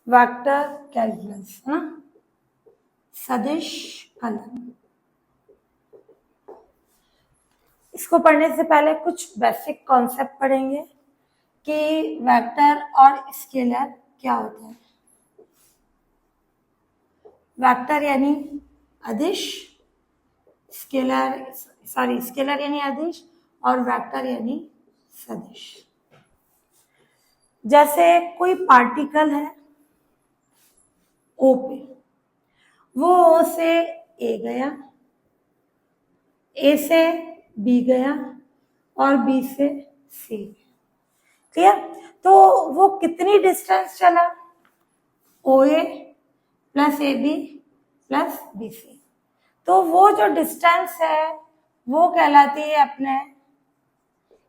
Vector calculus, है ना, सदिश फलन। इसको पढ़ने से पहले कुछ बेसिक कॉन्सेप्ट पढ़ेंगे कि वेक्टर और स्केलर क्या होता है। वेक्टर यानी अदिश, स्केलर यानी अदिश और वेक्टर यानी सदिश। जैसे कोई पार्टिकल है ओ पे, वो ओ से ए गया, ए से बी गया और बी से सी गया। क्लियर? तो वो कितनी डिस्टेंस चला? O A plus A B plus B C. तो वो जो डिस्टेंस है वो कहलाती है अपने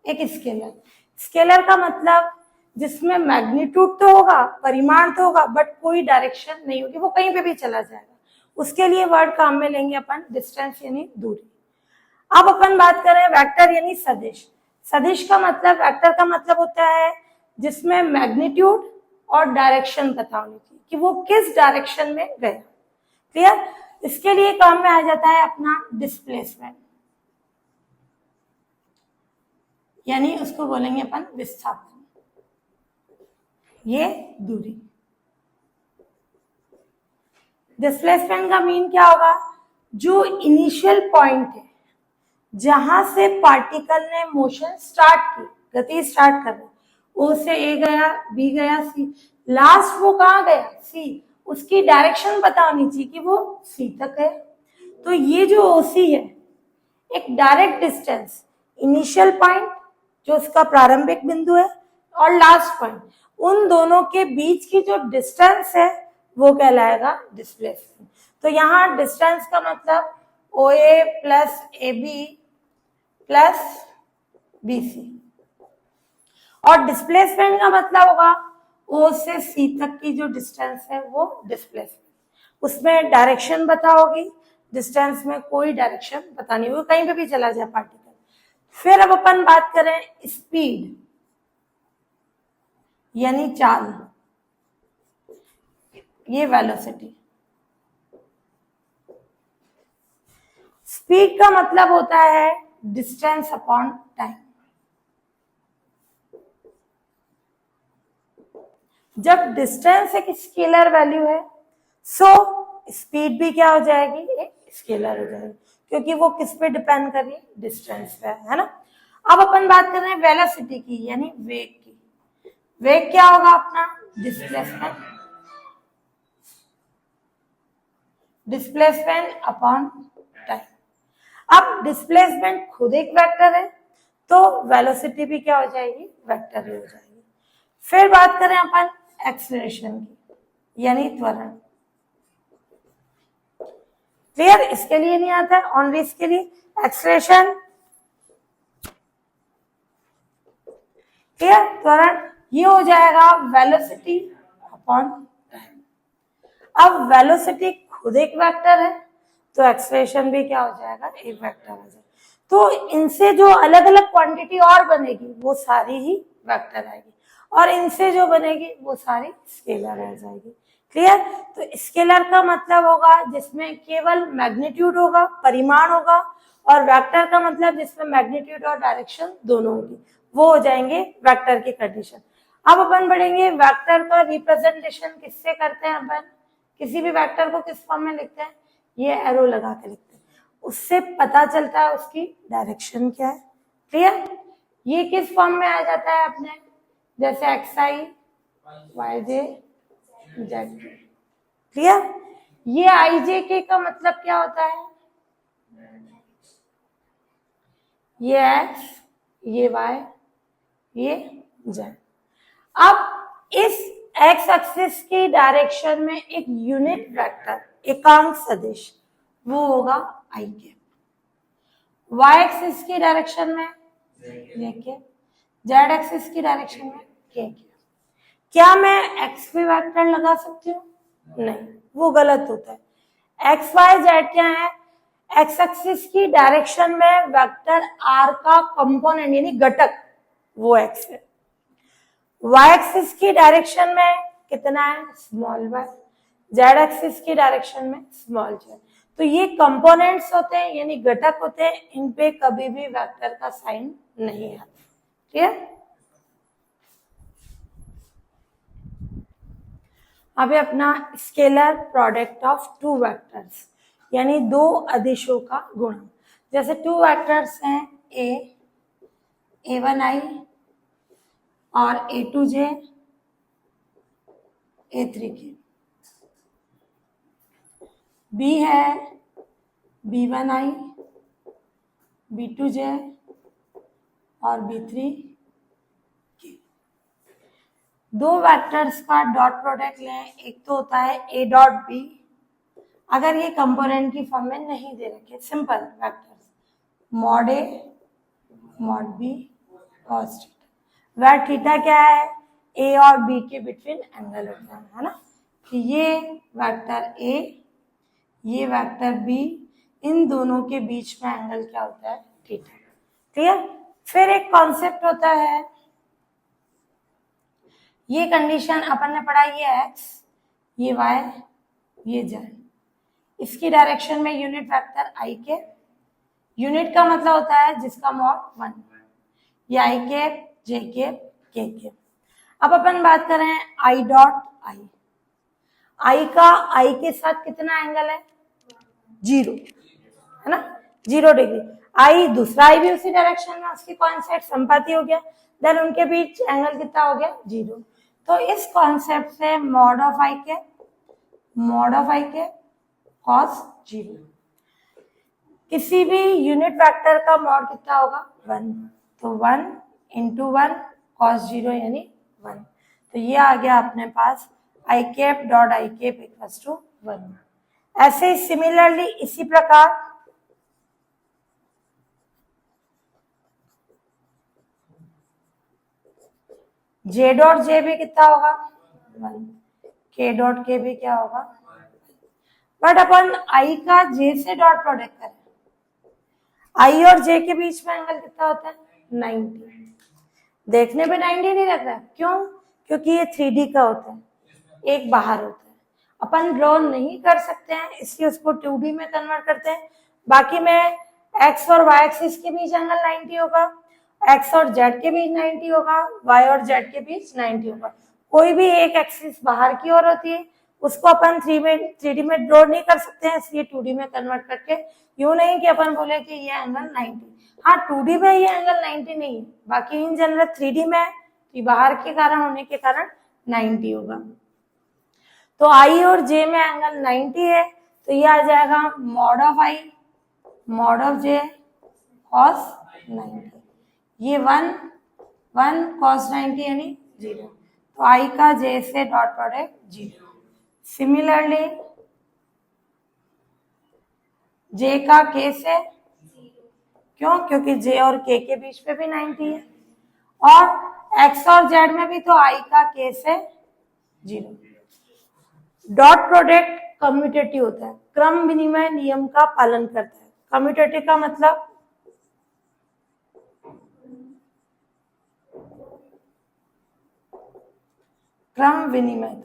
एक स्केलर। स्केलर का मतलब जिसमें मैग्नीट्यूड तो होगा, परिमाण तो होगा, बट कोई डायरेक्शन नहीं होगी, वो कहीं पे भी चला जाएगा। उसके लिए वर्ड काम में लेंगे अपन डिस्टेंस यानी दूरी। अब अपन बात करें वेक्टर यानी सदिश। सदिश का मतलब, वेक्टर का मतलब होता है जिसमें मैग्नीट्यूड और डायरेक्शन पता होनी चाहिए कि वो किस डायरेक्शन में गया। क्लियर? इसके लिए काम में आ जाता है अपना डिस्प्लेसमेंट, यानी उसको बोलेंगे अपन विस्थापन, ये दूरी। डिस्प्लेसमेंट का मीन क्या होगा? जो इनिशियल पॉइंट है जहां से पार्टिकल ने मोशन स्टार्ट की, गति स्टार्ट कर रहा, ओ से ए गया, बी गया, सी, लास्ट वो कहाँ गया? सी। उसकी डायरेक्शन पता होनी चाहिए कि वो सी तक है। तो ये जो ओसी है, एक डायरेक्ट डिस्टेंस, इनिशियल पॉइंट जो उसका प्रारंभिक बिंदु है और लास्ट पॉइंट, उन दोनों के बीच की जो डिस्टेंस है वो कहलाएगा डिस्प्लेसमेंट। तो यहाँ डिस्टेंस का मतलब O A plus A B plus B C, और डिस्प्लेसमेंट का मतलब होगा ओ से सी तक की जो डिस्टेंस है वो डिस्प्लेसमेंट। उसमें डायरेक्शन पता होगी, डिस्टेंस में कोई डायरेक्शन पता नहीं होगी, कहीं पे भी चला जाए पार्टिकल। फिर अब अपन बात करें स्पीड यानी चाल, ये वेलोसिटी। स्पीड का मतलब होता है डिस्टेंस अपॉन टाइम। जब डिस्टेंस एक स्केलर वैल्यू है, सो स्पीड भी क्या हो जाएगी? एक स्केलर हो जाएगी, क्योंकि वो किस पे डिपेंड कर रही है? डिस्टेंस पे, है ना। अब अपन बात कर रहे हैं वेलोसिटी की, यानी वेग की। वेग क्या होगा अपना? Displacement upon time. अब डिस्प्लेसमेंट खुद एक वेक्टर है, तो वेलोसिटी भी क्या हो जाएगी? वेक्टर ही हो जाएगी। फिर बात करें अपन एक्सेलरेशन की, यानी त्वरण। क्लियर? इसके लिए नहीं आता है, ओनली इसके लिए एक्सेलरेशन। क्लियर? त्वरण ये हो जाएगा वेलोसिटी अपॉन टाइम। अब वेलोसिटी खुद एक वेक्टर है, तो एक्सेलरेशन भी क्या हो जाएगा? एक वेक्टर हो जाएगा। तो इनसे जो अलग अलग क्वांटिटी और बनेगी वो सारी ही वेक्टर आएगी, और इनसे जो बनेगी वो सारी स्केलर आ जाएगी। क्लियर? तो स्केलर का मतलब होगा जिसमें केवल मैग्नीट्यूड होगा, परिमाण होगा, और वेक्टर का मतलब जिसमें मैग्नीट्यूड और डायरेक्शन दोनों होगी, वो हो जाएंगे वेक्टर की कंडीशन। अब अपन बढ़ेंगे वेक्टर का रिप्रेजेंटेशन किससे करते हैं अपन? किसी भी वेक्टर को किस फॉर्म में लिखते हैं? ये एरो लगा के लिखते हैं, उससे पता चलता है उसकी डायरेक्शन क्या है। क्लियर? ये किस फॉर्म में आ जाता है अपने? जैसे एक्स आई वाई जे जेड। क्लियर? ये आई जे के का मतलब क्या होता है? ये एक्स, ये वाई, ये जेड। अब इस एक्स एक्सिस की डायरेक्शन में एक यूनिट वेक्टर, एकांक सदिश, वो होगा आई के। वाई एक्सिस की डायरेक्शन में ये के, जेड एक्सिस की डायरेक्शन में के। क्या मैं एक्स पे वेक्टर लगा सकती हूँ? नहीं, वो गलत होता है। एक्स वाई जेड क्या है? एक्स एक्सिस की डायरेक्शन में वेक्टर आर का कंपोनेंट यानी घटक, वो एक्स है। वाई एक्सिस की डायरेक्शन में कितना है, स्मॉल y, जेड एक्सिस की डायरेक्शन में स्मॉल z। तो ये कंपोनेंट्स होते हैं यानी घटक होते हैं, इन पे कभी भी वेक्टर का साइन नहीं आता। क्लियर? अब अपना scalar product of two vectors यानी दो अदिशों का गुणा। जैसे टू वेक्टर्स हैं a1i और a2j a3k, b है b1i b2j और b3k। दो वेक्टर्स का डॉट प्रोडक्ट लें, एक तो होता है a डॉट b, अगर ये कंपोनेंट की फॉर्म में नहीं दे रखे, simple vectors mod a mod b cos theta. वह थीटा क्या है, a और b के बिटवीन एंगल होता है ना। कि ये वेक्टर a ये वेक्टर b, इन दोनों के बीच में एंगल क्या होता है, थीटा। क्लियर? फिर एक कॉन्सेप्ट होता है, ये कंडीशन अपन ने पढ़ा, ये x ये y ये z, इसकी डायरेक्शन में यूनिट वेक्टर i के, यूनिट का मतलब होता है जिसका मॉड 1, ये i के j के k के। अब अपन बात करें i डॉट i, i का i के साथ कितना एंगल है, 0 है ना, 0 डिग्री। i दूसरा i भी उसी डायरेक्शन में, उसकी कौन साइड संपाती हो गया, देन उनके बीच एंगल कितना हो गया, 0। तो इस कॉन्सेप्ट से मॉड ऑफ i के cos 0, किसी भी यूनिट वेक्टर का मॉड कितना होगा, 1, तो 1 इंटू 1 cos 0 यानी 1। तो ये आ गया अपने पास i cap dot i cap equals to 1। ऐसे सिमिलरली इसी प्रकार j डॉट j भी कितना होगा, 1, k डॉट k भी क्या होगा। बट अपन i का j से डॉट प्रोडक्ट करें, i और j के बीच में एंगल कितना होता है, 90। देखने पे 90 नहीं लग रहा है, क्यों, क्योंकि ये 3D का होता है, एक बाहर होता है, अपन ड्रॉ नहीं कर सकते हैं, इसलिए उसको 2D में कन्वर्ट करते हैं। बाकी में x और y एक्सिस के बीच एंगल 90 होगा, x और z के बीच 90 होगा, y और z के बीच 90 होगा। कोई भी एक एक्सिस बाहर की ओर होती है, उसको अपन 3D में ड्रॉ नहीं कर सकते हैं, इसलिए 2D में कन्वर्ट करके, यूं नहीं कि अपन बोले कि ये एंगल 90। हाँ 2D में ये एंगल 90 नहीं है, बाकी इन जनरल 3D में है, बाहर के कारण होने के कारण 90 होगा। तो i और j में एंगल 90 है, तो ये आ जाएगा mod of i mod of j cos 90, ये 1 cos 90 यानी 0। तो i का j से डॉट प्रोडक्ट 0। सिमिलरली j का k से, क्यों, क्योंकि j और k के बीच पे भी 90 है, और x और z में भी तो i का k से 0। डॉट प्रोडक्ट कम्यूटेटिव होता है, क्रम विनिमय नियम का पालन करता है। कम्यूटेटिव का मतलब क्रम विनिमय,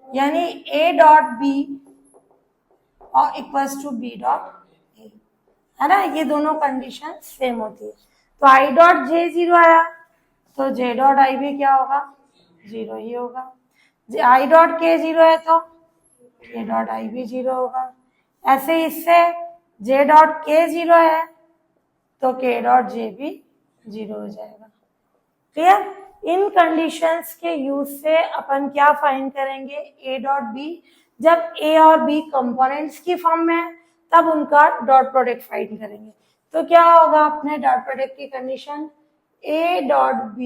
यानी a डॉट b और equals to b dot a, है ना, ये दोनों कंडीशन सेम होती है। तो i डॉट j 0 आया, तो j डॉट i भी क्या होगा, 0 ही होगा। i डॉट k 0 है तो k डॉट i भी 0 होगा। ऐसे इससे j डॉट k 0 है तो k डॉट j भी 0 हो जाएगा। क्लियर? इन कंडीशंस के यूज से अपन क्या फाइंड करेंगे, a डॉट b, जब a और b कंपोनेंट्स की फॉर्म में है तब उनका डॉट प्रोडक्ट फाइंड करेंगे। तो क्या होगा अपने डॉट प्रोडक्ट की condition, a dot b,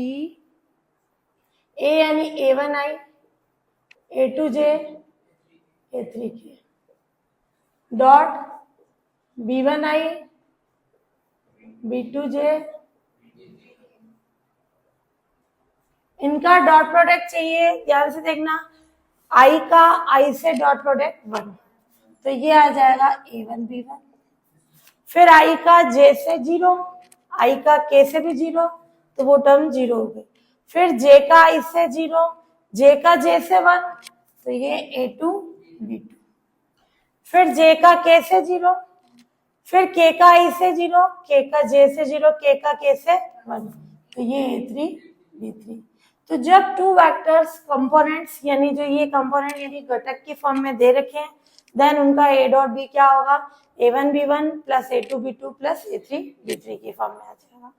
a यानी a1i a2j a3k dot b1i b2j, इनका डॉट प्रोडक्ट चाहिए, ध्यान से देखना, i का i से डॉट प्रोडक्ट 1, तो ये आ जाएगा a1 b1। फिर i का j से 0, i का k से भी 0, तो वो टर्म 0 हो गई। फिर जे का आई से 0, जे का जे से 1, तो ये A2 B2। फिर जे का के से 0, फिर के का आई से 0, के का जे से 0, के का के से 1, तो ये A3 B3। तो जब टू वेक्टर्स कंपोनेंट्स यानी जो ये कंपोनेंट यानी घटक की फॉर्म में दे रखे हैं, देन उनका A डॉट B क्या होगा, A1 B1 plus A2 B2 plus A3 B3 की फॉर्म में आ जाएगा।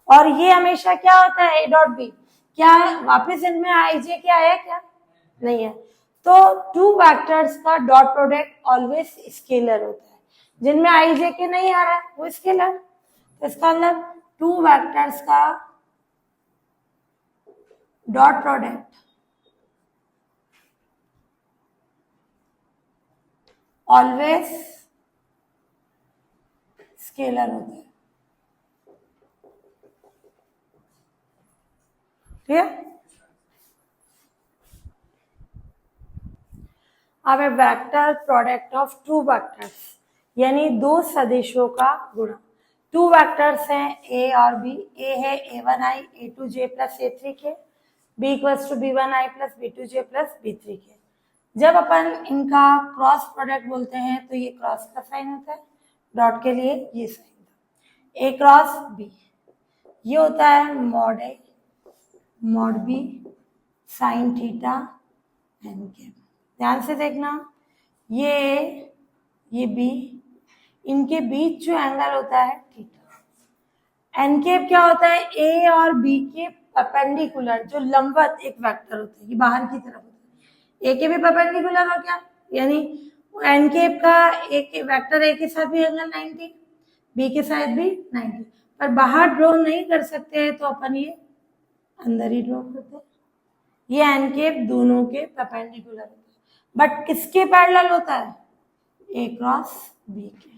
और ये हमेशा क्या होता है A डॉट B, क्या वापस इनमें IJ क्या है, क्या नहीं है। तो टू वेक्टर्स का डॉट प्रोडक्ट ऑलवेज स्केलर होता है, जिनमें IJ के नहीं आ रहा है वो स्केलर। तो इसका मतलब टू वेक्टर्स का डॉट प्रोडक्ट ऑलवेज स्केलर होता है, ठीक है। अब है vector product of two vectors यानी दो सदिशों का गुणा। टू वेक्टर्स हैं ए और बी, ए है A1i A2j plus A3k, b equals to B1i plus B2j plus B3k। जब अपन इनका क्रॉस प्रोडक्ट बोलते हैं तो ये क्रॉस का साइन होता है, डॉट के लिए ये साइन था, A क्रॉस B, ये होता है mod A mod B sine theta n के। ध्यान से देखना, ये B, इनके बीच जो एंगल होता है थीटा। एन केप क्या होता है, ए और बी के परपेंडिकुलर जो लंबवत एक वेक्टर होता है, ये बाहर की तरफ होता है, ए के भी परपेंडिकुलर हो गया, यानी एन केप का एक वेक्टर ए के साथ भी एंगल 90, बी के साथ भी 90, पर बाहर ड्रॉ नहीं कर सकते हैं तो अपन ये अंदर ही ड्रॉ करते हैं। ये एन केप दोनों के परपेंडिकुलर होता है, बट किसके पैरेलल होता है, ए क्रॉस बी के।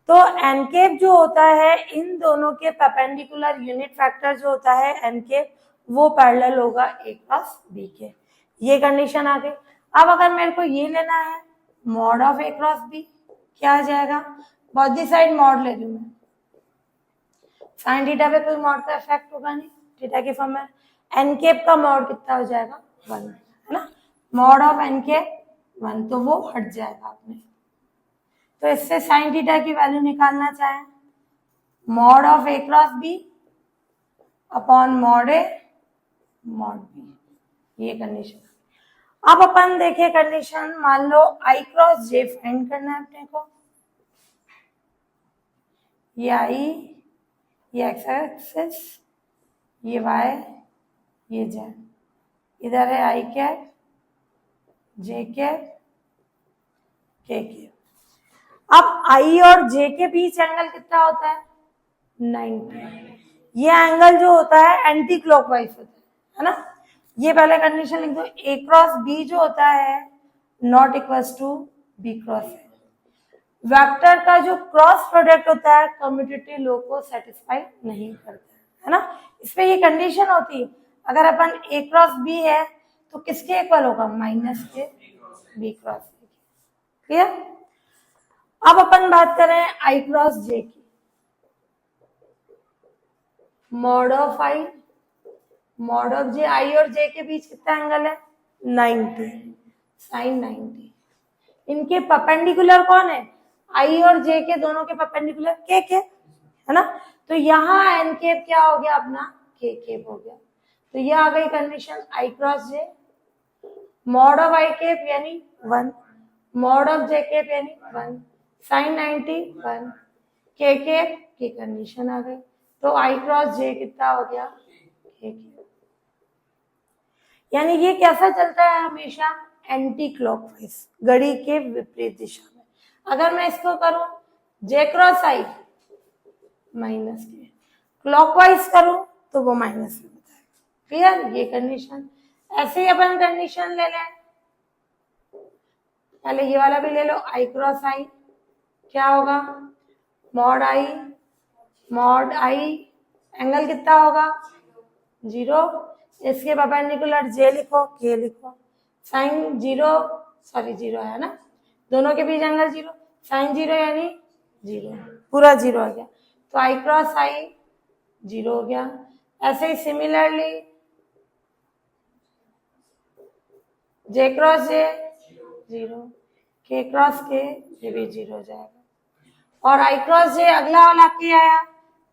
तो एन केप जो होता है इन दोनों के परपेंडिकुलर यूनिट फैक्टर जो होता है एन केप, वो पैरेलल होगा ए क्रॉस बी के। ये कंडीशन आ गई। अब अगर मेरे को ये लेना है mod of A cross B, क्या आ जाएगा, बोथ साइड मॉड ले लूं मैं, साइन थीटा पे कोई मॉड का इफेक्ट होगा नहीं, थीटा की फॉर्म में एन केप का मॉड कितना हो जाएगा 1, है ना, मॉड ऑफ एन केप 1, तो वो हट जाएगा आपने। तो इससे साइन थीटा की वैल्यू निकालना चाहें, mod of A cross B upon mod A mod B, ये कंडीशन। अब अपन देखें कंडीशन, मान लो आई क्रॉस जे फाइंड करना है अपने को, ये आई, ये एक्स एक्सिस, ये वाई, ये जेड, इधर है आई कैप जे कैप के कैप। अब आई और जे के बीच एंगल कितना होता है 90, ये एंगल जो होता है एंटी क्लॉकवाइज होता है ना। ये पहले कंडीशन लिख दो, ए क्रॉस बी जो होता है not equals to B cross A. Vector का जो क्रॉस प्रोडक्ट होता है कम्यूटेटिव लॉ को सेटिस्फाई नहीं करता है ना, इसमें ये कंडीशन होती है, अगर अपन ए क्रॉस बी है तो किसके इक्वल होगा, माइनस के बी क्रॉस ए। क्लियर। अब अपन बात करें आई क्रॉस जे की, mod of I mod of J, I और जे के बीच कितना एंगल है 90, साइन 90। इनके परपेंडिकुलर कौन है, आई और जे के दोनों के परपेंडिकुलर के है ना, तो यहाँ एन केप क्या हो गया अपना के केप हो गया। तो ये आ गई condition I cross J, mod of I cap यानी 1, मॉड ऑफ जे केप यानी 1, साइन 90 1, के केप की कंडीशन आ गई। तो आई क्रॉस जे कितना हो गया के केप। यानी ये कैसा चलता है हमेशा एंटी क्लॉकवाइज, घड़ी के विपरीत दिशा में। अगर मैं इसको करूं जे क्रॉस आई माइनस के, क्लॉकवाइज करूं तो वो माइनस में बताएगा। क्लियर, ये कंडीशन। ऐसे ही अपन कंडीशन ले लें, पहले ये वाला भी ले लो, आई क्रॉस आई क्या होगा, मॉड आई एंगल कितना होगा 0, इसके परपेंडिकुलर जे लिखो के लिखो, साइन 0 सॉरी 0 है ना, दोनों के बीच एंगल 0, साइन 0 यानी 0, पूरा 0 आ गया। तो आई क्रॉस आई 0 हो गया। ऐसे ही similarly J cross J 0, K cross K ये भी 0 हो जाएगा। और I क्रॉस J अगला वाला K आया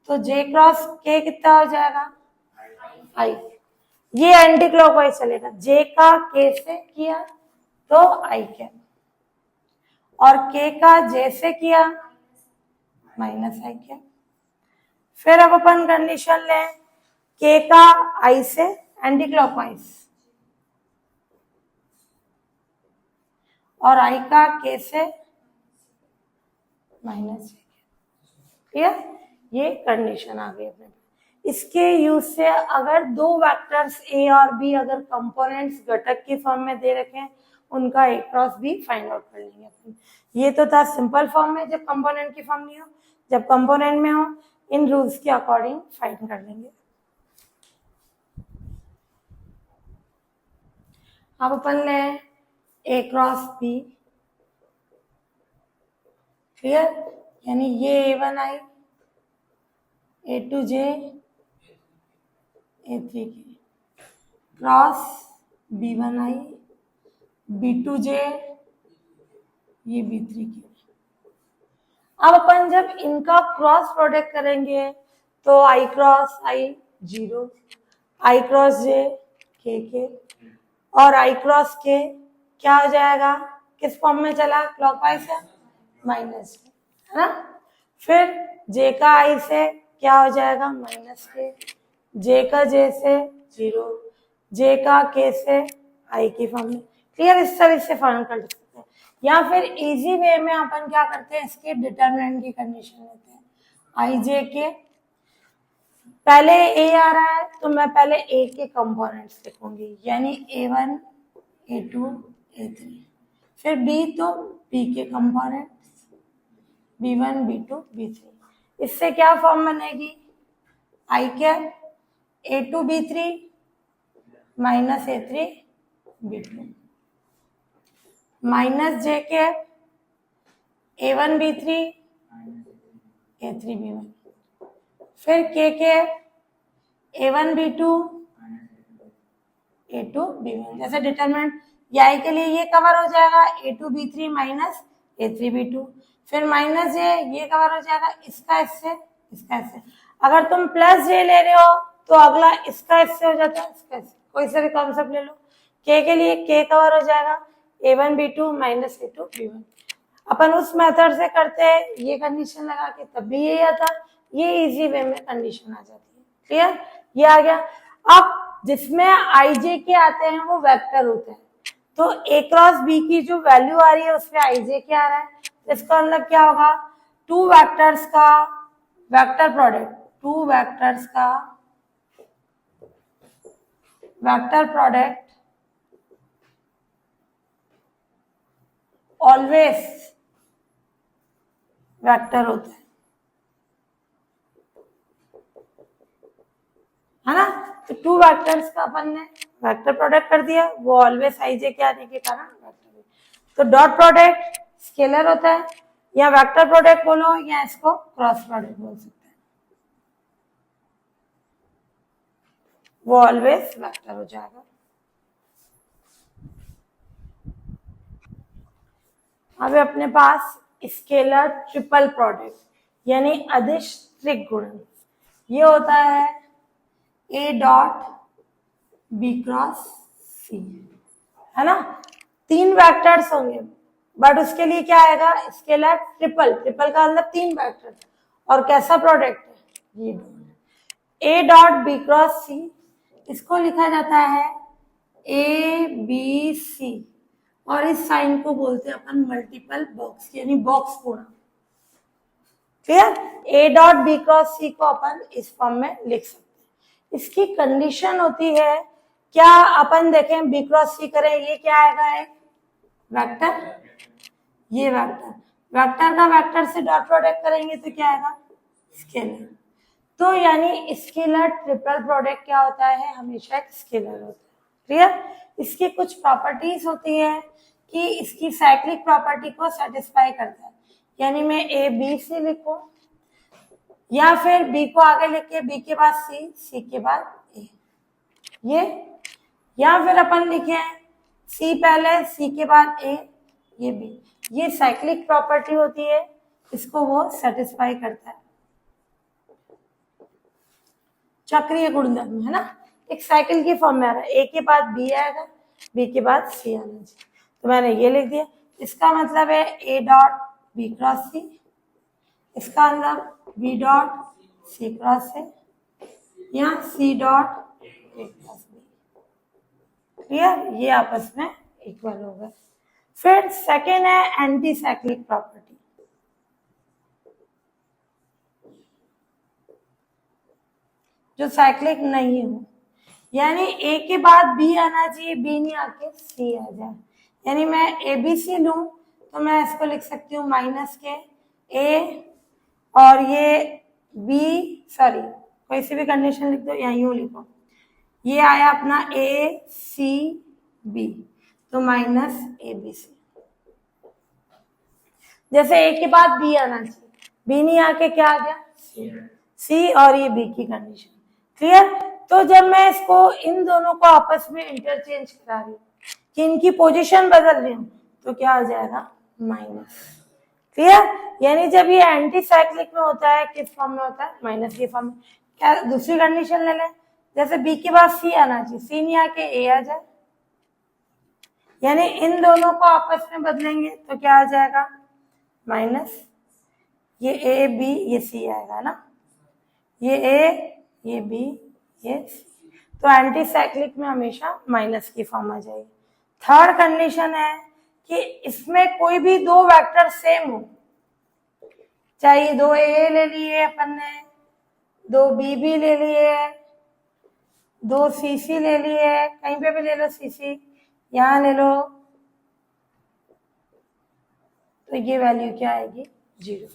तो J क्रॉस K कितना हो जाएगा I। ये एंटी क्लॉकवाइज चलेगा, J का K से किया तो I क्या, और K का J से किया माइनस I क्या। फिर अब अपन कंडीशन लें K का I से एंटी क्लॉकवाइज और I का K से माइनस क्लियर। ये कंडीशन आ गई अपने। इसके यूज से अगर दो वेक्टर्स A और B अगर कंपोनेंट्स घटक की फॉर्म में दे रखे हैं उनका A cross B find out कर लेंगे अपन। ये तो था सिंपल फॉर्म में जब कंपोनेंट की फॉर्म नहीं हो, जब कंपोनेंट में हो इन रूल्स के अकॉर्डिंग फाइंड कर लेंगे। अब अपन ले A क्रॉस B क्लियर, यानी ये A1I A2J A3K cross B1I B2J ये B3K। अब अपन जब इनका क्रॉस प्रोडक्ट करेंगे तो I cross I 0, I cross J K और I क्रॉस K क्या हो जाएगा, किस फॉर्म में चला क्लॉकवाइज है माइनस है ना। फिर J का I से क्या हो जाएगा माइनस K, J का J से 0, J का K से I की फॉर्म में। क्लियर, इस तरह से फाइंड कर सकते हैं। या फिर इजी वे में अपन क्या करते हैं, इसके डिटरमिनेंट की कंडीशन लेते हैं। I J के पहले A आ रहा है तो मैं पहले A के कंपोनेंट्स लिखूंगी, यानी A1 A2 A3। फिर B तो B के कंपोनेंट्स B1 B2 B3। इससे क्या फॉर्म बनेगी I क्या A2 B3 minus A3 B2 minus J के A1 B3 A3 B1। फिर K के A1 B2 A2 B1। जैसे डिटरमिनेंट या I के लिए ये कवर हो जाएगा A2 B3 minus A3 B2। फिर माइनस J ये कवर हो जाएगा इसका इससे इसका इससे। अगर तुम प्लस J ले रहे हो तो अगला इसका इससे हो जाता है इसका इससे, कोई सा भी कॉन्सेप्ट ले लो। K के लिए K कवर हो जाएगा A1 B2 minus A2 B1। अपन उस मेथड से करते हैं, ये कंडीशन लगा के तब भी यही आता, ये इजी वे में कंडीशन आ जाती है। क्लियर, ये आ गया। अब जिसमें I J के आते हैं वो वेक्टर होते हैं, तो A क्रॉस B की जो वैल्यू आ रही है उसमें I J क्या आ रहा है, इसका मतलब क्या होगा, टू वेक्टर्स का वेक्टर प्रोडक्ट, टू वेक्टर्स का वेक्टर प्रोडक्ट ऑलवेज वेक्टर होता है ना। तो टू वेक्टर्स का अपन ने वेक्टर प्रोडक्ट कर दिया, वो ऑलवेज I J के आने के कारण वेक्टर है। तो डॉट प्रोडक्ट स्केलर होता है, या वेक्टर प्रोडक्ट बोलो या इसको क्रॉस प्रोडक्ट बोल सकते हैं, वो ऑलवेज वेक्टर हो जाएगा। अब अपने पास स्केलर ट्रिपल प्रोडक्ट यानी अदिश त्रिगुणन, ये होता है A dot B cross C, है ना। तीन वेक्टर्स होंगे बट उसके लिए क्या आएगा, स्केलर ट्रिपल, ट्रिपल का मतलब तीन वेक्टर, और कैसा प्रोडक्ट है ये A dot B cross C, इसको लिखा जाता है A B C, और इस साइन को बोलते हैं अपन मल्टीपल बॉक्स, यानी बॉक्स पूरा। Clear, A dot B cross C को अपन इस फॉर्म में लिख सकते हैं। इसकी कंडीशन होती है, क्या अपन देखें B क्रॉस C करें, ये क्या आएगा, एक वेक्टर, ये वेक्टर, वेक्टर का वेक्टर से डॉट प्रोडक्ट करेंगे तो क्या आएगा स्केलर। तो यानी स्केलर ट्रिपल प्रोडक्ट क्या होता है, हमेशा एक स्केलर होता है। क्लियर, इसकी कुछ प्रॉपर्टीज होती है कि इसकी साइक्लिक प्रॉपर्टी को सेटिस्फाई करता है, यानी मैं A B C लिखूं या फिर बी को आगे लेके बी के बाद सी, सी के बाद ए, ये, या फिर अपन लिखे हैं सी पहले सी के बाद ए, ये बी। ये साइक्लिक प्रॉपर्टी होती है, इसको वो सेटिस्फाई करता है, चक्रीय गुणधर्म है ना। एक साइकिल की फॉर्म में आ रहा है, ए के बाद बी आएगा, बी के बाद सी आना चाहिए, तो मैंने ये लिख दिया। इसका मतलब है A dot B cross C, इसका मतलब बी डॉट सी क्रॉस से, या C dot A cross B. Clear, ये आपस में इक्वल हो गए। फिर सेकेंड है एंटी साइक्लिक प्रॉपर्टी, जो साइक्लिक नहीं हो, यानी ए के बाद बी आना चाहिए, बी नहीं आके सी आ जाए। यानी मैं ए बी सी लूं तो मैं इसको लिख सकती हूँ माइनस के ए, और ये बी, सॉरी कोई सी भी कंडीशन लिख दो या यूं लिखो, ये आया अपना ए सी बी, तो माइनस ए बी सी। जैसे ए के बाद बी आना चाहिए, बी नहीं आके क्या आ गया सी, और ये बी की कंडीशन। क्लियर, तो जब मैं इसको इन दोनों को आपस में इंटरचेंज करा रही हूँ कि इनकी पोजीशन बदल रही हूँ, तो क्या आ जाएगा माइनस। क्लियर, यानी जब ये एंटी साइक्लिक में होता है किस फॉर्म में होता है, माइनस के फॉर्म में। क्या दूसरी कंडीशन ले लें, जैसे बी के बाद सी आना चाहिए, सी नहीं आके ए आ जाए, यानी इन दोनों को आपस में बदलेंगे तो क्या आ जाएगा माइनस, ये ए बी ये सी आएगा ना, ये ए ये बी ये सी, तो एंटी साइक्लिक में हमेशा माइनस की फॉर्म आ जाएगी। थर्ड कंडीशन है कि इसमें कोई भी दो वेक्टर सेम हो, चाहे दो ए ले लिए अपन ने, दो बी भी ले लिए, दो सी सी ले लिए, कहीं पे भी ले लो सी सी, यहां ले लो, तो ये वैल्यू क्या आएगी 0।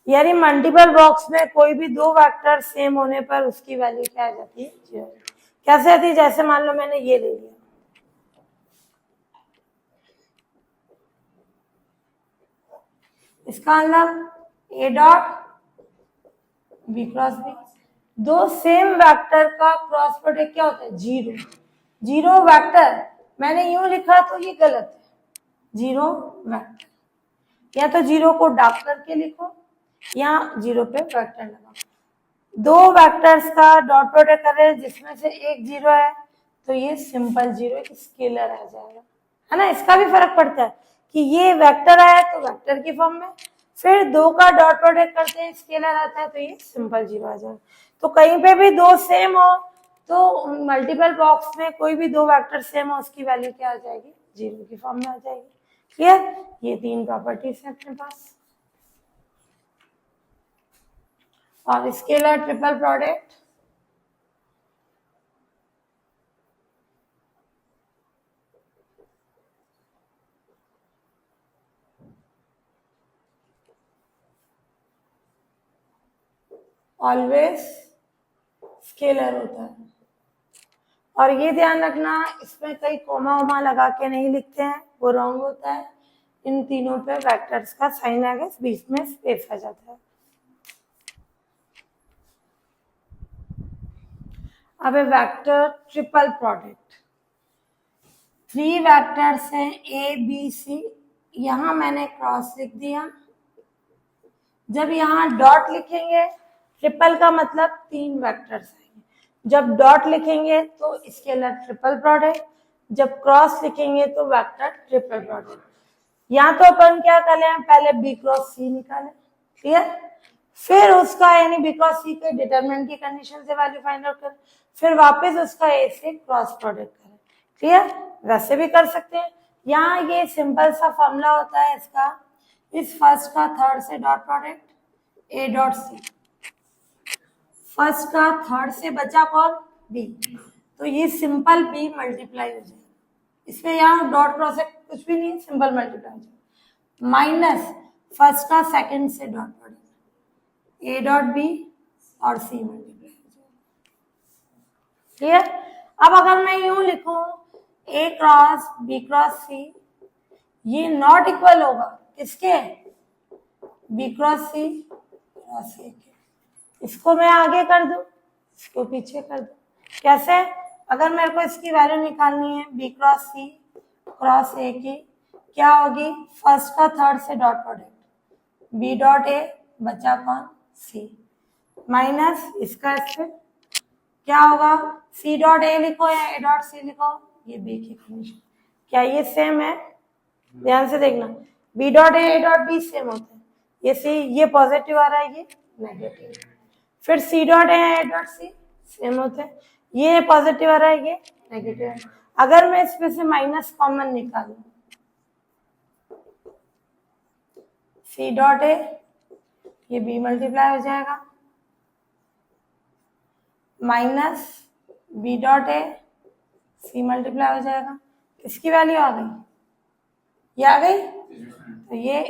यानी मल्टीपल बॉक्स में कोई भी दो वेक्टर सेम होने पर उसकी वैल्यू क्या आ जाती है 0। कैसे आती है, जैसे मान लो मैंने ये ले लिया, इसका मतलब A dot B cross B, दो सेम वेक्टर का क्रॉस प्रोडक्ट क्या होता है 0। 0 वेक्टर मैंने यूं लिखा तो ये गलत है, 0 वेक्टर, या तो 0 को डार्क करके लिखो या 0 पे वेक्टर लगाओ। दो वेक्टर्स का डॉट प्रोडक्ट करें जिसमें से एक 0 है, तो ये सिंपल 0 एक स्केलर आ जाएगा, है ना। इसका भी फर्क पड़ता है कि ये वेक्टर आया तो वेक्टर की फॉर्म में, फिर दो का डॉट प्रोडक्ट करते हैं स्केलर आता है तो ये सिंपल 0 आ जाएगा। तो कहीं पे भी दो सेम हो तो मल्टीपल बॉक्स में कोई भी दो वेक्टर सेम हो उसकी वैल्यू क्या आ जाएगी 0 की फॉर्म में आ जाएगी। क्लियर, ये तीन प्रॉपर्टीज है अपने पास। और scalar triple product, always scalar होता है। और ये ध्यान रखना इसमें कई कोमा वोमा लगा के नहीं लिखते हैं, वो रॉन्ग होता है। इन तीनों पे वेक्टर्स का साइन आगे बीच में स्पेस आ जाता है। अब है वेक्टर ट्रिपल प्रोडक्ट, 3 वेक्टर्स हैं ए बी सी, यहां मैंने क्रॉस लिख दिया। जब यहाँ डॉट लिखेंगे, ट्रिपल का मतलब 3 वेक्टर्स आएंगे, जब डॉट लिखेंगे तो स्केलर ट्रिपल प्रोडक्ट, जब क्रॉस लिखेंगे तो वेक्टर ट्रिपल प्रोडक्ट। यहाँ तो अपन क्या करें, पहले बी क्रॉस सी निकालें, क्लियर, फिर उसका यानी बी क्रॉस सी के डिटरमिनेंट की कंडीशन से वैल्यू फाइंड आउट करें, फिर वापस उसका ए से क्रॉस प्रोडक्ट करें। क्लियर, वैसे भी कर सकते हैं। यहाँ ये सिंपल सा फॉर्मूला होता है इसका, इस फर्स्ट का थर्ड से dot product A dot C, first का थर्ड से बचा कौन बी, तो ये सिंपल बी मल्टीप्लाई हो जाएगा, इसमें यहाँ डॉट क्रॉस कुछ भी नहीं, सिंपल मल्टीप्लाई हो जाएगा, माइनस फर्स्ट का सेकंड से dot product A dot B और सी मल्टीप्लाई हो जाएगा। क्लियर, अब अगर मैं यूं लिखूं A cross B cross C, ये नॉट इक्वल होगा किसके, B cross C cross A के। इसको मैं आगे कर दूं, इसको पीछे कर दूं। कैसे? अगर मेरे को इसकी वैल्यू निकालनी है B cross C cross A की, क्या होगी? फर्स्ट का थर्ड से dot product, B dot A बचा कौन? सी, माइनस इसका इससे क्या होगा? सी डॉट ए लिखो या ए डॉट सी लिखो, ये बी की कंडीशन। क्या ये सेम है? ध्यान से देखना, B dot A dot B same होते हैं। ये सी, ये पॉजिटिव आ रहा है, ये नेगेटिव। फिर C dot A dot C same होते हैं, ये पॉजिटिव आ रहा है, ये नेगेटिव है। अगर मैं इसमें से माइनस कॉमन निकालूं, सी डॉट ए, ये बी मल्टीप्लाई हो जाएगा, minus B dot A C multiply हो जाएगा। इसकी वैल्यू आ गई, ये आ गई, तो ये